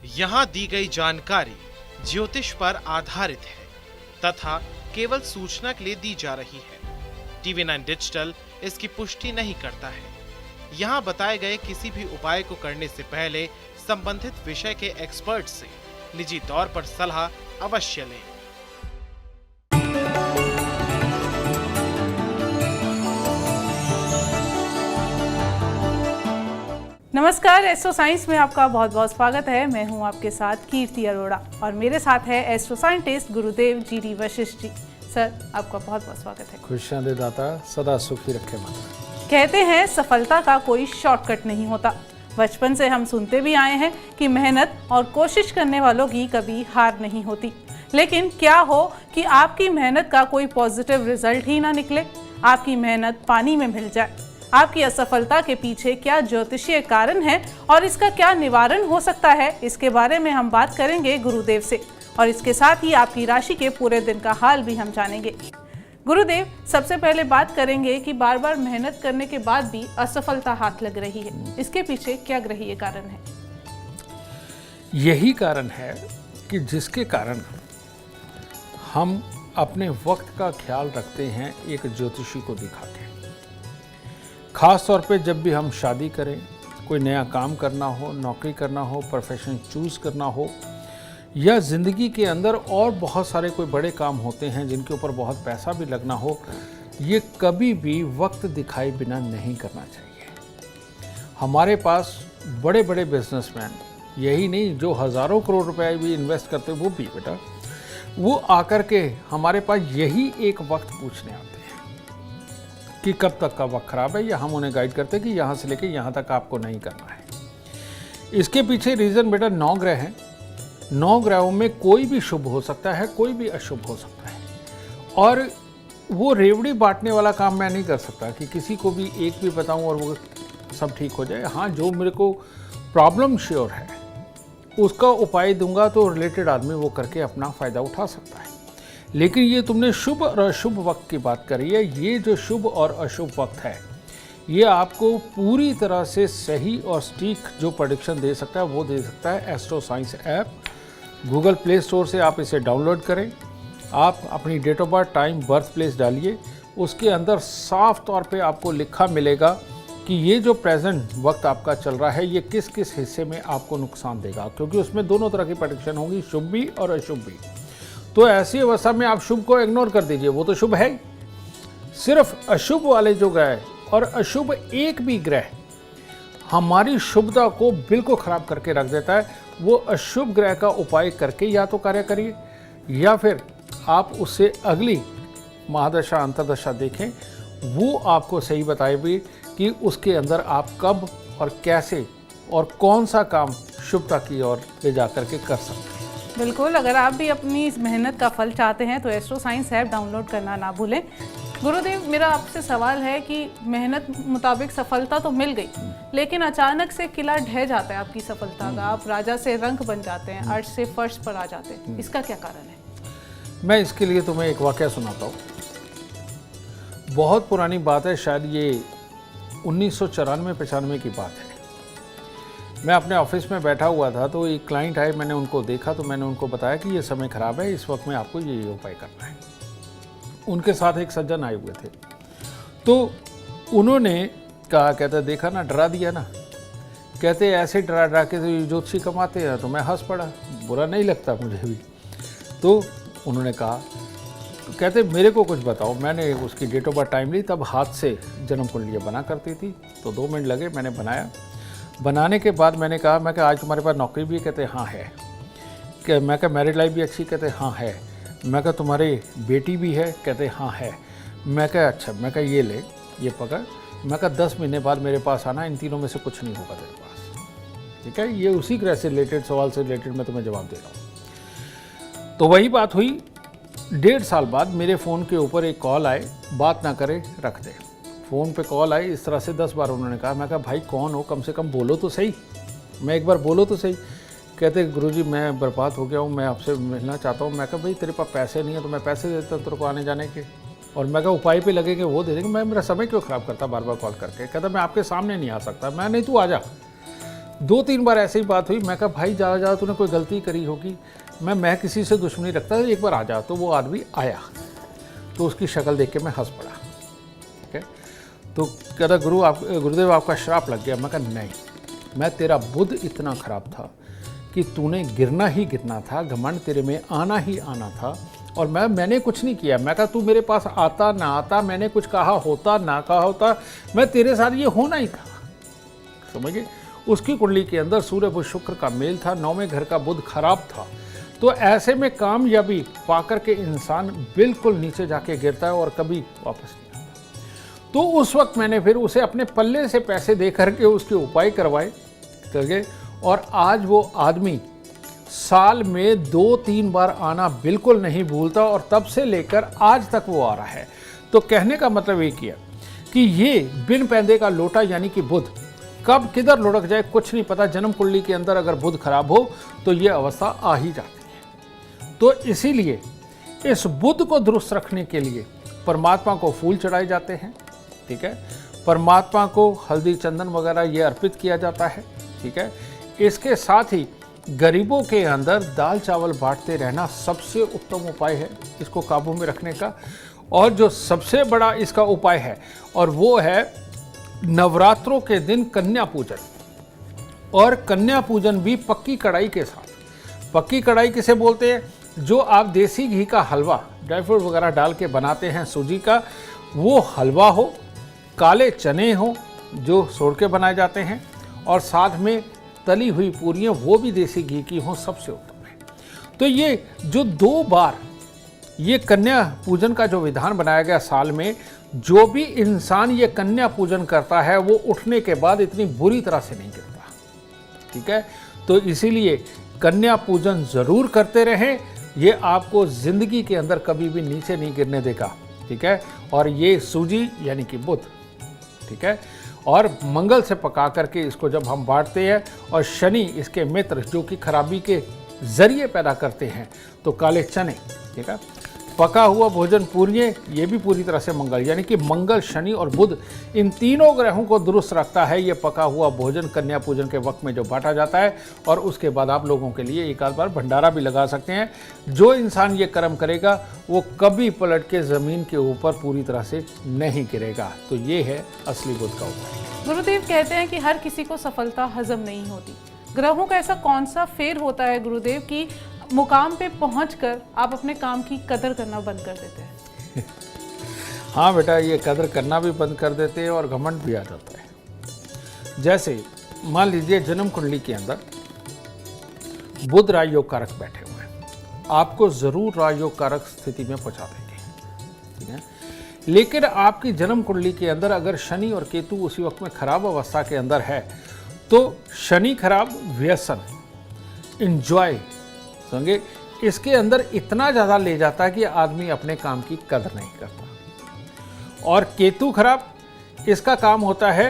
यहाँ दी गई जानकारी ज्योतिष पर आधारित है तथा केवल सूचना के लिए दी जा रही है। TV9 डिजिटल इसकी पुष्टि नहीं करता है। यहाँ बताए गए किसी भी उपाय को करने से पहले संबंधित विषय के एक्सपर्ट से निजी तौर पर सलाह अवश्य लें। नमस्कार, एस्ट्रो साइंस में आपका बहुत बहुत स्वागत है। मैं हूं आपके साथ कीर्ति अरोड़ा और मेरे साथ है एस्ट्रो साइंटिस्ट गुरुदेव जी.डी. वशिष्ठ जी। सर, आपका बहुत बहुत स्वागत है। खुशियां दे दाता, सदा सुखी रखे माता। कहते हैं सफलता का कोई शॉर्टकट नहीं होता। बचपन से हम सुनते भी आए हैं कि मेहनत और कोशिश करने वालों की कभी हार नहीं होती। लेकिन क्या हो कि आपकी मेहनत का कोई पॉजिटिव रिजल्ट ही ना निकले, आपकी मेहनत पानी में मिल जाए। आपकी असफलता के पीछे क्या ज्योतिषीय कारण है और इसका क्या निवारण हो सकता है, इसके बारे में हम बात करेंगे गुरुदेव से और इसके साथ ही आपकी राशि के पूरे दिन का हाल भी हम जानेंगे। गुरुदेव, सबसे पहले बात करेंगे कि बार बार मेहनत करने के बाद भी असफलता हाथ लग रही है, इसके पीछे क्या ग्रहीय कारण है? यही कारण है कि जिसके कारण हम अपने वक्त का ख्याल रखते हैं एक ज्योतिषी को दिखा के। खास तौर पे जब भी हम शादी करें, कोई नया काम करना हो, नौकरी करना हो, प्रोफेशन चूज़ करना हो, या ज़िंदगी के अंदर और बहुत सारे कोई बड़े काम होते हैं जिनके ऊपर बहुत पैसा भी लगना हो, ये कभी भी वक्त दिखाए बिना नहीं करना चाहिए। हमारे पास बड़े बड़े बिजनेसमैन, यही नहीं जो हज़ारों करोड़ रुपए भी इन्वेस्ट करते, वो भी बेटा, वो आकर के हमारे पास यही एक वक्त पूछने आते हैं कि कब तक का वक्त खराब है, या हम उन्हें गाइड करते हैं कि यहाँ से लेके यहाँ तक आपको नहीं करना है। इसके पीछे रीज़न बेटा 9 ग्रह हैं। 9 ग्रहों में कोई भी शुभ हो सकता है, कोई भी अशुभ हो सकता है, और वो रेवड़ी बांटने वाला काम मैं नहीं कर सकता कि किसी को भी एक भी बताऊं और वो सब ठीक हो जाए। हाँ, जो मेरे को प्रॉब्लम श्योर है उसका उपाय दूंगा तो रिलेटेड आदमी वो करके अपना फ़ायदा उठा सकता है। लेकिन ये तुमने शुभ और अशुभ वक्त की बात करी है। ये जो शुभ और अशुभ वक्त है, ये आपको पूरी तरह से सही और सटीक जो प्रेडिक्शन दे सकता है वो दे सकता है astro science app. Google Play Store से आप इसे डाउनलोड करें। आप अपनी date of birth, time, birth place डालिए। उसके अंदर साफ तौर पे आपको लिखा मिलेगा कि ये जो प्रेजेंट वक्त आपका चल रहा है ये किस किस हिस्से में आपको नुकसान देगा, क्योंकि उसमें दोनों तरह की प्रेडिक्शन होगी, शुभ भी और अशुभ भी। तो ऐसी अवस्था में आप शुभ को इग्नोर कर दीजिए, वो तो शुभ है। सिर्फ अशुभ वाले जो ग्रह और अशुभ एक भी ग्रह हमारी शुभता को बिल्कुल खराब करके रख देता है। वो अशुभ ग्रह का उपाय करके या तो कार्य करिए, या फिर आप उससे अगली महादशा अंतरदशा देखें, वो आपको सही बताएगी कि उसके अंदर आप कब और कैसे और कौन सा काम शुभता की ओर ले जा करके कर सकते हैं। बिल्कुल, अगर आप भी अपनी इस मेहनत का फल चाहते हैं तो एस्ट्रो साइंस ऐप डाउनलोड करना ना भूलें। गुरुदेव, मेरा आपसे सवाल है कि मेहनत मुताबिक सफलता तो मिल गई, लेकिन अचानक से किला ढह जाता है आपकी सफलता का, आप राजा से रंक बन जाते हैं, अर्श से फर्श पर आ जाते हैं, इसका क्या कारण है? मैं इसके लिए तुम्हें एक वाकया सुनाता हूँ। बहुत पुरानी बात है, शायद ये 1994-95 की बात है। मैं अपने ऑफिस में बैठा हुआ था तो एक क्लाइंट आए, मैंने उनको देखा तो मैंने उनको बताया कि ये समय खराब है, इस वक्त में आपको ये उपाय करना है। उनके साथ एक सज्जन आए हुए थे, तो उन्होंने कहा, कहते देखा ना, डरा दिया ना, कहते ऐसे डरा डरा के तो ज्योतिषी कमाते हैं। तो मैं हंस पड़ा, बुरा नहीं लगता मुझे भी। तो उन्होंने कहा, कहते मेरे को कुछ बताओ। मैंने उसकी डेट ऑफ बर्थ, टाइम ली, तब हाथ से जन्म कुंडलियाँ बना करती थी, तो 2 मिनट लगे, मैंने बनाया। बनाने के बाद मैंने कहा, मैं आज तुम्हारे पास नौकरी भी है? कहते हाँ है। क्या मैं कहा मैरिड लाइफ भी अच्छी? कहते हाँ है। मैं कहा तुम्हारी बेटी भी है? कहते हाँ है। मैं कहा अच्छा। मैं कहा ये ले, ये पकड़। मैं कहा 10 महीने बाद मेरे पास आना, इन तीनों में से कुछ नहीं होगा तेरे पास, ठीक है? ये उसी ग्रह से रिलेटेड, सवाल से रिलेटेड मैं तुम्हें जवाब दे रहा हूँ। तो वही बात हुई। 1.5 साल बाद मेरे फ़ोन के ऊपर एक कॉल आए, बात ना करे रख दे। फ़ोन पे कॉल आई, इस तरह से 10 बार उन्होंने कहा। मैं कहा भाई कौन हो, कम से कम बोलो तो सही, मैं एक बार बोलो तो सही। कहते गुरुजी मैं बर्बाद हो गया हूँ, मैं आपसे मिलना चाहता हूँ। मैं कहा भाई तेरे पास पैसे नहीं है तो मैं पैसे देता तेरे को आने जाने के, और मैं कहा उपाय पे लगेंगे वो दे देंगे, मैं मेरा समय क्यों ख़राब करता बार बार कॉल करके। कहता मैं आपके सामने नहीं आ सकता। मैं नहीं, तू आ जा। 2-3 बार ऐसी ही बात हुई, मैं कहा भाई ज़्यादा ज़्यादा तूने कोई गलती करी होगी, मैं किसी से दुश्मनी रखता, एक बार आ जा। तो वो आदमी आया, तो उसकी शक्ल देख के मैं हंस पड़ा। ठीक है, तो कहता गुरुदेव आपका श्राप लग गया। मैं कहा नहीं, मैं तेरा बुद्ध इतना खराब था कि तूने गिरना ही गिरना था, घमंड तेरे में आना ही आना था, और मैंने कुछ नहीं किया। मैं कहा तू मेरे पास आता ना आता, मैंने कुछ कहा होता ना कहा होता, मैं तेरे साथ ये होना ही था। समझिए, उसकी कुंडली के अंदर सूर्य बुध शुक्र का मेल था, 9वें घर का बुध खराब था। तो ऐसे में कामयाबी पाकर के इंसान बिल्कुल नीचे जाके गिरता है और कभी वापस नहीं आता। तो उस वक्त मैंने फिर उसे अपने पल्ले से पैसे दे करके उसके उपाय करवाए, और आज वो आदमी साल में 2-3 बार आना बिल्कुल नहीं भूलता, और तब से लेकर आज तक वो आ रहा है। तो कहने का मतलब ये किया कि ये बिन पैंदे का लोटा यानी कि बुध कब किधर लुढ़क जाए कुछ नहीं पता। जन्म कुंडली के अंदर अगर बुध खराब हो तो ये अवस्था आ ही जाती है। तो इसीलिए इस बुध को दुरुस्त रखने के लिए परमात्मा को फूल चढ़ाए जाते हैं। ठीक है, परमात्मा को हल्दी चंदन वगैरह ये अर्पित किया जाता है। ठीक है, इसके साथ ही गरीबों के अंदर दाल चावल बांटते रहना सबसे उत्तम उपाय है इसको काबू में रखने का। और जो सबसे बड़ा इसका उपाय है, और वो है नवरात्रों के दिन कन्या पूजन, और कन्या पूजन भी पक्की कढ़ाई के साथ। पक्की कढ़ाई किसे बोलते हैं? जो आप देसी घी का हलवा ड्राई फ्रूट वगैरह डाल के बनाते हैं सूजी का, वो हलवा हो, काले चने हो जो सोड़ के बनाए जाते हैं, और साथ में तली हुई पूरियां वो भी देसी घी की हों, सबसे उत्तम है। तो ये जो 2 बार ये कन्या पूजन का जो विधान बनाया गया साल में, जो भी इंसान ये कन्या पूजन करता है वो उठने के बाद इतनी बुरी तरह से नहीं गिरता। ठीक है, तो इसीलिए कन्या पूजन जरूर करते रहें, ये आपको जिंदगी के अंदर कभी भी नीचे नहीं गिरने देगा। ठीक है, और ये सूजी यानी कि बुध, ठीक है, और मंगल से पका करके इसको जब हम बांटते हैं, और शनि इसके मित्र जो कि खराबी के जरिए पैदा करते हैं, तो काले चने, ठीक है, पका हुआ भोजन पूरियां, ये भी पूरी तरह से मंगल, यानी कि मंगल, शनि और बुध, इन तीनों ग्रहों को दुरुस्त रखता है ये पका हुआ भोजन कन्या पूजन के वक्त में जो बांटा जाता है। और उसके बाद आप लोगों के लिए एक आध बार भंडारा भी लगा सकते हैं। जो इंसान ये कर्म करेगा वो कभी पलट के ज़मीन के ऊपर पूरी तरह से नहीं गिरेगा। तो ये है असली बुध का उपाय। गुरुदेव कहते हैं कि हर किसी को सफलता हजम नहीं होती। ग्रहों का ऐसा कौन सा फेर होता है गुरुदेव कि मुकाम पे पहुंचकर आप अपने काम की कदर करना बंद कर देते हैं? हाँ बेटा, ये कदर करना भी बंद कर देते हैं और घमंड भी आ जाता है। जैसे मान लीजिए जन्म कुंडली के अंदर बुध राजयोग कारक बैठे हुए हैं, आपको जरूर राजयोग कारक स्थिति में पहुंचा देंगे। ठीक है, लेकिन आपकी जन्म कुंडली के अंदर अगर शनि और केतु उसी वक्त में खराब अवस्था के अंदर है, तो शनि खराब, व्यसन, इंजॉय, समझे, इसके अंदर इतना ज़्यादा ले जाता है कि आदमी अपने काम की कदर नहीं करता। और केतु खराब, इसका काम होता है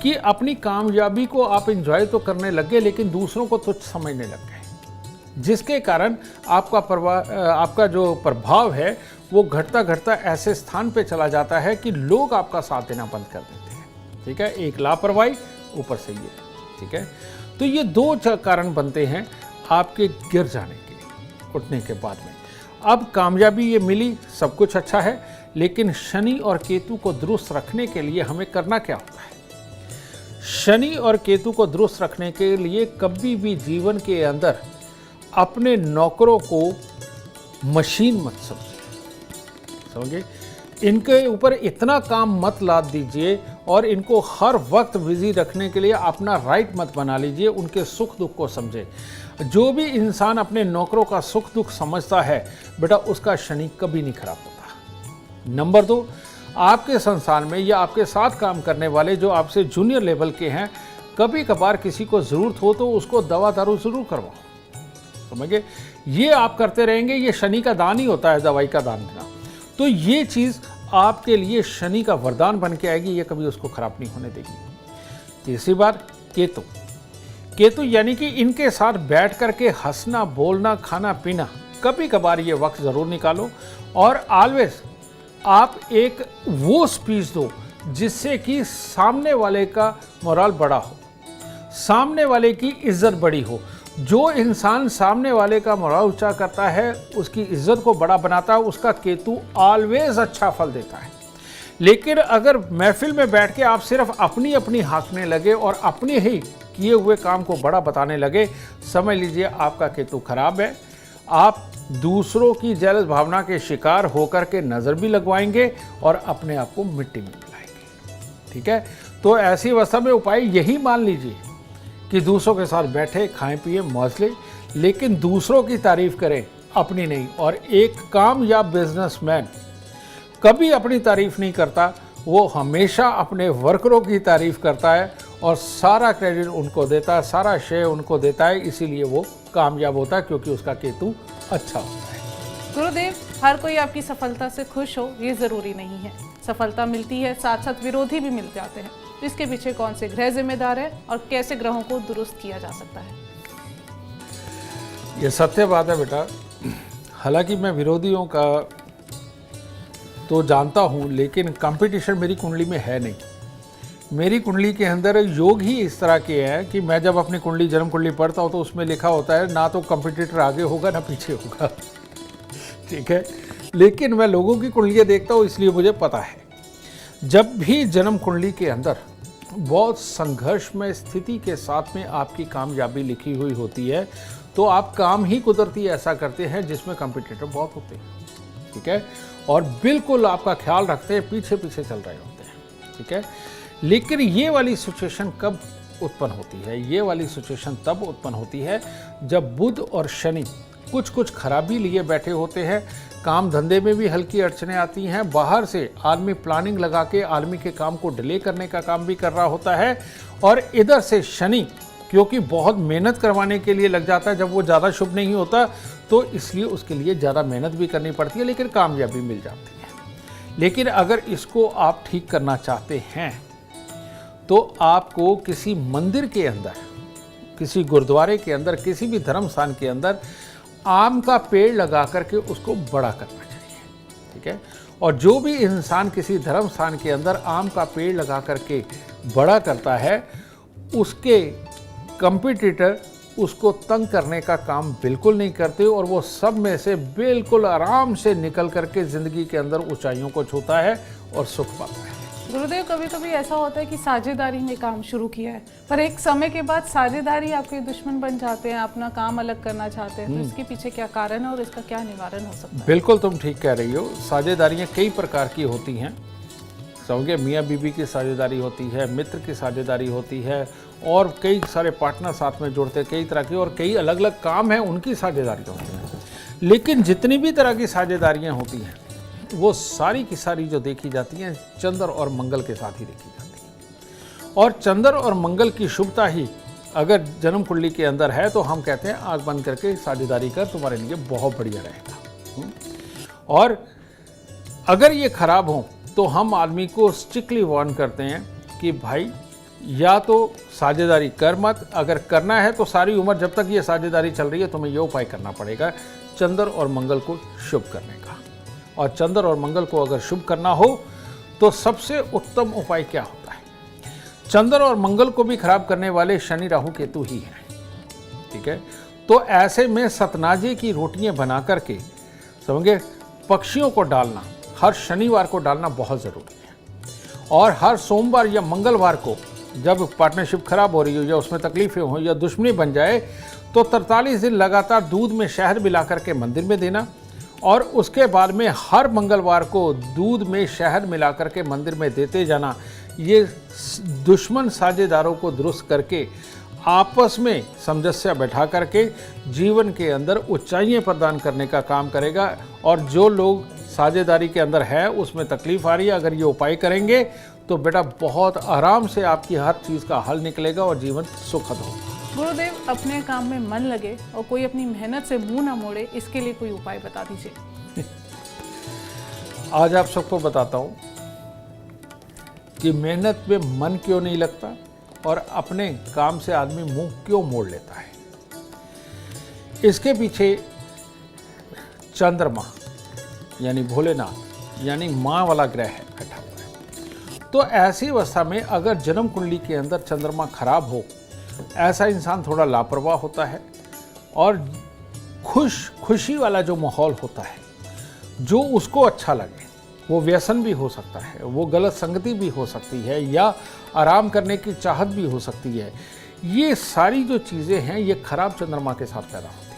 कि अपनी कामयाबी को आप इंजॉय तो करने लग गए लेकिन दूसरों को तुच्छ समझने लग गए, जिसके कारण आपका जो प्रभाव है वो घटता घटता ऐसे स्थान पे चला जाता है कि लोग आपका साथ देना बंद कर देते हैं। ठीक है, एक लापरवाही, ऊपर से ये। ठीक है, तो ये 2 कारण बनते हैं आपके गिर जाने के, उठने के बाद में। अब कामयाबी ये मिली, सब कुछ अच्छा है, लेकिन शनि और केतु को दुरुस्त रखने के लिए हमें करना क्या होता है? शनि और केतु को दुरुस्त रखने के लिए कभी भी जीवन के अंदर अपने नौकरों को मशीन मत समझिए, इनके ऊपर इतना काम मत लाद दीजिए और इनको हर वक्त बिजी रखने के लिए अपना राइट मत बना लीजिए। उनके सुख दुख को समझे। जो भी इंसान अपने नौकरों का सुख दुख समझता है बेटा, उसका शनि कभी नहीं खराब होता। नंबर 2, आपके संस्थान में या आपके साथ काम करने वाले जो आपसे जूनियर लेवल के हैं, कभी कभार किसी को ज़रूरत हो तो उसको दवा दारू ज़रूर करवाओ। समझिए, ये आप करते रहेंगे, ये शनि का दान ही होता है, दवाई का दान देना। तो ये चीज़ आपके लिए शनि का वरदान बन के आएगी, ये कभी उसको खराब नहीं होने देगी। तीसरी बात, केतु यानी कि इनके साथ बैठ करके हंसना, बोलना, खाना पीना, कभी कभार ये वक्त ज़रूर निकालो। और ऑलवेज आप एक वो स्पीच दो जिससे कि सामने वाले का मोरल बड़ा हो। सामने वाले की इज्जत बड़ी हो। जो इंसान सामने वाले का मोराल ऊंचा करता है, उसकी इज्जत को बड़ा बनाता है, उसका केतु ऑलवेज अच्छा फल देता है। लेकिन अगर महफिल में बैठ के आप सिर्फ अपनी अपनी हाँकने लगे और अपने ही किए हुए काम को बड़ा बताने लगे, समझ लीजिए आपका केतु खराब है। आप दूसरों की जेलस भावना के शिकार होकर के नज़र भी लगवाएंगे और अपने आप को मिट्टी में मिलाएंगे। ठीक है, तो ऐसी अवस्था में उपाय यही मान लीजिए कि दूसरों के साथ बैठे, खाएं पिए, मौज लें, लेकिन दूसरों की तारीफ करें, अपनी नहीं। और एक कामयाब बिजनेसमैन कभी अपनी तारीफ नहीं करता, वो हमेशा अपने वर्करों की तारीफ करता है और सारा क्रेडिट उनको देता है, सारा श्रेय उनको देता है। इसीलिए वो कामयाब होता है, क्योंकि उसका केतु अच्छा होता है। गुरुदेव, हर कोई आपकी सफलता से खुश हो ये ज़रूरी नहीं है। सफलता मिलती है, साथ साथ विरोधी भी मिल जाते हैं। इसके पीछे कौन से ग्रह जिम्मेदार है और कैसे ग्रहों को दुरुस्त किया जा सकता है? ये सत्य बात है बेटा। हालांकि मैं विरोधियों का तो जानता हूँ, लेकिन कंपटीशन मेरी कुंडली में है नहीं। मेरी कुंडली के अंदर योग ही इस तरह के हैं कि मैं जब अपनी कुंडली, जन्म कुंडली पढ़ता हूँ तो उसमें लिखा होता है ना तो कंपटीटर आगे होगा ना पीछे होगा। ठीक है, लेकिन मैं लोगों की कुंडलियाँ देखता हूँ, इसलिए मुझे पता है जब भी जन्म कुंडली के अंदर बहुत संघर्षमय स्थिति के साथ में आपकी कामयाबी लिखी हुई होती है, तो आप काम ही कुदरती ऐसा करते हैं जिसमें कंपटीटर बहुत होते हैं। ठीक है, और बिल्कुल आपका ख्याल रखते हैं, पीछे पीछे चल रहे होते हैं। ठीक है, लेकिन ये वाली सिचुएशन कब उत्पन्न होती है? ये वाली सिचुएशन तब उत्पन्न होती है जब बुध और शनि कुछ कुछ खराबी लिए बैठे होते हैं। काम धंधे में भी हल्की अड़चने आती हैं। बाहर से आदमी प्लानिंग लगा के आदमी के काम को डिले करने का काम भी कर रहा होता है, और इधर से शनि क्योंकि बहुत मेहनत करवाने के लिए लग जाता है जब वो ज़्यादा शुभ नहीं होता, तो इसलिए उसके लिए ज़्यादा मेहनत भी करनी पड़ती है, लेकिन कामयाबी मिल जाती है। लेकिन अगर इसको आप ठीक करना चाहते हैं तो आपको किसी मंदिर के अंदर, किसी गुरुद्वारे के अंदर, किसी भी धर्म स्थान के अंदर आम का पेड़ लगा करके उसको बड़ा करना चाहिए। ठीक है, और जो भी इंसान किसी धर्म स्थान के अंदर आम का पेड़ लगा करके बड़ा करता है, उसके कंपटीटर उसको तंग करने का काम बिल्कुल नहीं करते और वो सब में से बिल्कुल आराम से निकल करके ज़िंदगी के अंदर ऊंचाइयों को छूता है और सुख पाता है। गुरुदेव, कभी कभी ऐसा होता है कि साझेदारी में काम शुरू किया है, पर एक समय के बाद साझेदारी आपके दुश्मन बन जाते हैं, अपना काम अलग करना चाहते हैं, तो इसके पीछे क्या कारण है और इसका क्या निवारण हो सकता है? बिल्कुल तुम ठीक कह रही हो। साझेदारियाँ कई प्रकार की होती हैं। समझे, मियाँ बीबी की साझेदारी होती है, मित्र की साझेदारी होती है, और कई सारे पार्टनर साथ में जुड़ते हैं, कई तरह की, और कई अलग अलग काम हैं उनकी साझेदारियाँ होती हैं। लेकिन जितनी भी तरह की साझेदारियाँ होती हैं वो सारी की सारी जो देखी जाती हैं चंद्र और मंगल के साथ ही देखी जाती हैं। और चंद्र और मंगल की शुभता ही अगर जन्म कुंडली के अंदर है तो हम कहते हैं आंख बंद करके साझेदारी कर, तुम्हारे लिए बहुत बढ़िया रहेगा। और अगर ये खराब हो तो हम आदमी को स्ट्रिक्टली वार्न करते हैं कि भाई या तो साझेदारी कर मत, अगर करना है तो सारी उम्र जब तक ये साझेदारी चल रही है तुम्हें ये उपाय करना पड़ेगा चंद्र और मंगल को शुभ करने का। और चंद्र और मंगल को अगर शुभ करना हो तो सबसे उत्तम उपाय क्या होता है? चंद्र और मंगल को भी खराब करने वाले शनि राहु केतु ही हैं। ठीक है, तो ऐसे में सतनाजे की रोटियां बना करके, समझे, पक्षियों को डालना, हर शनिवार को डालना बहुत ज़रूरी है। और हर सोमवार या मंगलवार को जब पार्टनरशिप खराब हो रही हो या उसमें तकलीफें हो या दुश्मनी बन जाए, तो 43 दिन लगातार दूध में शहद मिला करके मंदिर में देना, और उसके बाद में हर मंगलवार को दूध में शहद मिला करके मंदिर में देते जाना। ये दुश्मन साझेदारों को दुरुस्त करके आपस में सामंजस्य बैठा करके जीवन के अंदर ऊंचाइयां प्रदान करने का काम करेगा। और जो लोग साझेदारी के अंदर है उसमें तकलीफ आ रही है, अगर ये उपाय करेंगे तो बेटा बहुत आराम से आपकी हर चीज़ का हल निकलेगा और जीवन सुखद होगा। गुरुदेव, अपने काम में मन लगे और कोई अपनी मेहनत से मुंह ना मोड़े, इसके लिए कोई उपाय बता दीजिए। आज आप सबको बताता हूँ कि मेहनत में मन क्यों नहीं लगता और अपने काम से आदमी मुंह क्यों मोड़ लेता है। इसके पीछे चंद्रमा यानी भोलेनाथ यानी माँ वाला ग्रह है बैठा हुआ है। तो ऐसी अवस्था में अगर जन्म कुंडली के अंदर चंद्रमा खराब हो ऐसा इंसान थोड़ा लापरवाह होता है और खुशी वाला जो माहौल होता है, जो उसको अच्छा लगे, वो व्यसन भी हो सकता है, वो गलत संगति भी हो सकती है, या आराम करने की चाहत भी हो सकती है। ये सारी जो चीज़ें हैं ये खराब चंद्रमा के साथ पैदा होती हैं।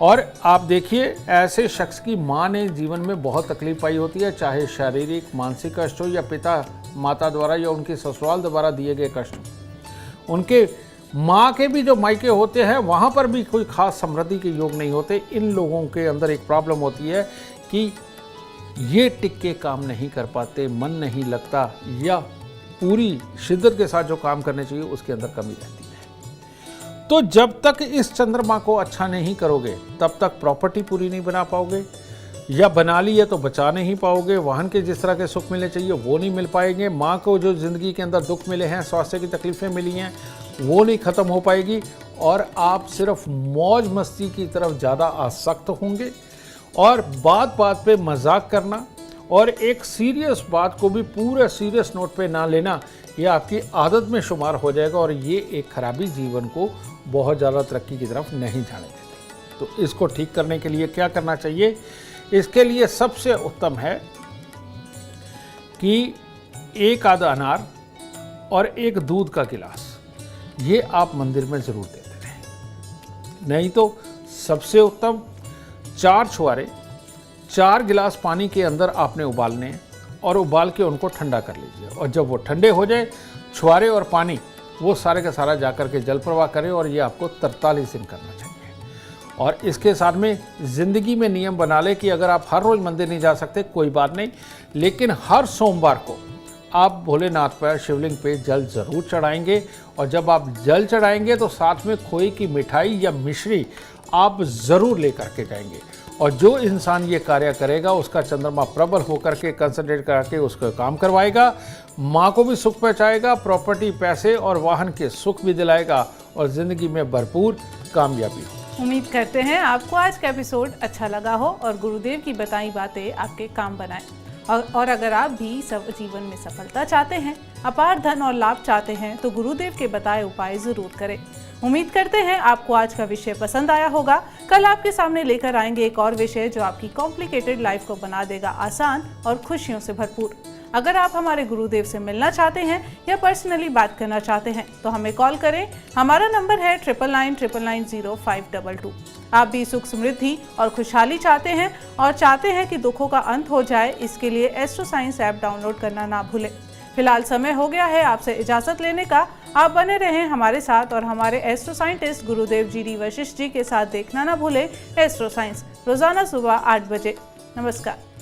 और आप देखिए, ऐसे शख्स की माँ ने जीवन में बहुत तकलीफ पाई होती है, चाहे शारीरिक मानसिक कष्ट हो, या पिता माता द्वारा या उनके ससुराल द्वारा दिए गए कष्ट हो। उनके माँ के भी जो मायके होते हैं वहाँ पर भी कोई खास समृद्धि के योग नहीं होते। इन लोगों के अंदर एक प्रॉब्लम होती है कि ये टिक के काम नहीं कर पाते, मन नहीं लगता, या पूरी शिद्दत के साथ जो काम करने चाहिए उसके अंदर कमी रहती है। तो जब तक इस चंद्रमा को अच्छा नहीं करोगे तब तक प्रॉपर्टी पूरी नहीं बना पाओगे, या बना ली है तो बचा नहीं पाओगे। वाहन के जिस तरह के सुख मिलने चाहिए वो नहीं मिल पाएंगे। माँ को जो ज़िंदगी के अंदर दुख मिले हैं, स्वास्थ्य की तकलीफ़ें मिली हैं, वो नहीं ख़त्म हो पाएगी, और आप सिर्फ मौज मस्ती की तरफ ज़्यादा आसक्त होंगे। और बात बात पे मजाक करना और एक सीरियस बात को भी पूरे सीरियस नोट पे ना लेना, ये आपकी आदत में शुमार हो जाएगा, और ये एक खराबी जीवन को बहुत ज़्यादा तरक्की की तरफ नहीं जाने देती। तो इसको ठीक करने के लिए क्या करना चाहिए? इसके लिए सबसे उत्तम है कि एक आधा अनार और एक दूध का गिलास ये आप मंदिर में ज़रूर देते रहें। नहीं तो सबसे उत्तम 4 छुआरे 4 गिलास पानी के अंदर आपने उबालने हैं, और उबाल के उनको ठंडा कर लीजिए। और जब वो ठंडे हो जाए, छुआरे और पानी वो सारे का सारा जाकर के जल प्रवाह करें, और ये आपको 43 दिन करना चाहिए। और इसके साथ में ज़िंदगी में नियम बना ले कि अगर आप हर रोज़ मंदिर नहीं जा सकते कोई बात नहीं, लेकिन हर सोमवार को आप भोलेनाथ पर शिवलिंग पे जल ज़रूर चढ़ाएंगे। और जब आप जल चढ़ाएंगे तो साथ में खोए की मिठाई या मिश्री आप ज़रूर लेकर के जाएंगे। और जो इंसान ये कार्य करेगा उसका चंद्रमा प्रबल होकर के कंसंट्रेट करके उसका काम करवाएगा, माँ को भी सुख पहुँचाएगा, प्रॉपर्टी, पैसे और वाहन के सुख भी दिलाएगा, और ज़िंदगी में भरपूर कामयाबी हो। उम्मीद करते हैं आपको आज का एपिसोड अच्छा लगा हो और गुरुदेव की बताई बातें आपके काम बनाएं। और अगर आप भी सब जीवन में सफलता चाहते हैं, अपार धन और लाभ चाहते हैं, तो गुरुदेव के बताए उपाय जरूर करें। उम्मीद करते हैं आपको आज का विषय पसंद आया होगा। कल आपके सामने लेकर आएंगे एक और विषय जो आपकी कॉम्प्लिकेटेड लाइफ को बना देगा आसान और खुशियों से भरपूर। अगर आप हमारे गुरुदेव से मिलना चाहते हैं या पर्सनली बात करना चाहते हैं तो हमें कॉल करें। हमारा नंबर है 9999900522। आप भी सुख समृद्धि और खुशहाली चाहते हैं और चाहते हैं कि दुखों का अंत हो जाए, इसके लिए एस्ट्रो साइंस ऐप डाउनलोड करना ना भूलें। फिलहाल समय हो गया है आपसे इजाजत लेने का। आप बने रहें हमारे साथ और हमारे एस्ट्रो साइंटिस्ट गुरुदेव जी वशिष्ठ जी के साथ देखना ना भूलें एस्ट्रो साइंस, रोजाना सुबह 8 बजे। नमस्कार।